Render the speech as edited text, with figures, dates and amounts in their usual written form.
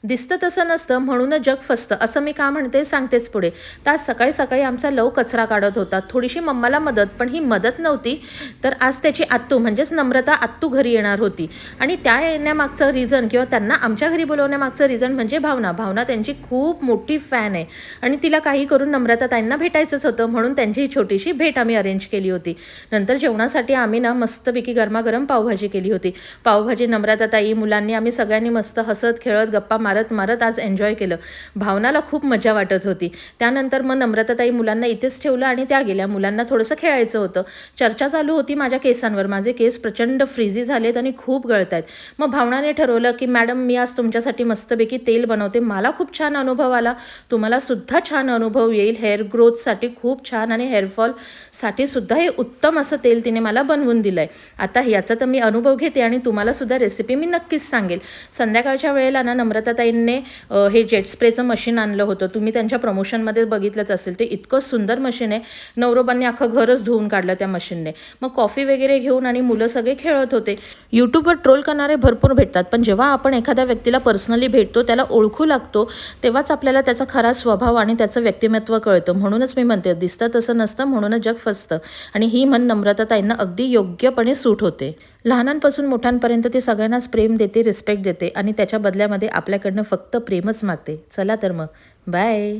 दिसतं तसं नसतं म्हणूनच जग फसतं, असं मी का म्हणते सांगतेच पुढे. तर आज सकाळी सकाळी आमचा लव कचरा काढत होता, थोडीशी मम्माला मदत, पण ही मदत नव्हती, तर आज त्याची आत्तू म्हणजेच नम्रता आत्तू घरी येणार होती. आणि त्या येण्यामागचं रिझन किंवा त्यांना आमच्या घरी बोलवण्यामागचं रिझन म्हणजे भावना त्यांची खूप मोठी फॅन आहे आणि तिला काही करून नम्रता ताईंना भेटायचंच होतं, म्हणून त्यांची छोटीशी भेट आम्ही अरेंज केली होती. नंतर जेवणासाठी आम्ही ना मस्तपैकी गरमागरम पावभाजी केली होती. पावभाजी नम्रता ताई, मुलांनी, आम्ही सगळ्यांनी मस्त हसत खेळत गप्पा मारत आज एन्जॉय केलं. भावनाला खूप मजा वाटत होती. त्यानंतर मग नम्रता ताई मुलांना इथेच ठेवलं आणि त्या गेल्या. मुलांना थोडंसं खेळायचं होतं. चर्चा चालू होती माझ्या केसांवर. माझे केस प्रचंड फ्रीझी झालेत आणि खूप गळत आहेत. मग भावनाने ठरवलं की मॅडम मी आज तुमच्यासाठी मस्तपैकी तेल बनवते. मला खूप छान अनुभव आला, तुम्हाला सुद्धा छान अनुभव येईल. हेअर ग्रोथसाठी खूप छान आणि हेअरफॉलसाठी सुद्धा हे उत्तम असं तेल तिने मला बनवून दिलं आहे. आता याचा तर मी अनुभव घेते आणि तुम्हाला सुद्धा रेसिपी मी नक्कीच सांगेल. संध्याकाळच्या वेळेला ना नम्रताताईंनी हे जेट स्प्रेचं मशीन आणलं होतं. तुम्ही त्यांच्या प्रमोशनमध्ये बघितलंच असेल. ते इतकं सुंदर मशीन आहे. नवरोबांनी अख्खं घरच धुवून काढलं त्या मशीनने. मग कॉफी वगैरे घेऊन आणि मुलं सगळे खेळत होते. यूट्यूबवर ट्रोल करणारे भरपूर भेटतात, पण जेव्हा आपण एखाद्या व्यक्तीला पर्सनली भेटतो, त्याला ओळखू लागतो, तेव्हाच आपल्याला त्याचा खरा स्वभाव आणि त्याचं व्यक्तिमत्व कळतं. म्हणूनच मी म्हणते दिसतं तसं नसतं म्हणूनच जग फसतं. आणि ही म्हण नम्रताताईंना अगदी योग्यपणे सूट होते. लहानांपासून मोठ्यांपर्यंत ती सगळ्यांनाच प्रेम देते, रिस्पेक्ट देते आणि त्याच्या बदल्यामध्ये आपल्याकडनं फक्त प्रेमच मागते. चला तर मग बाय.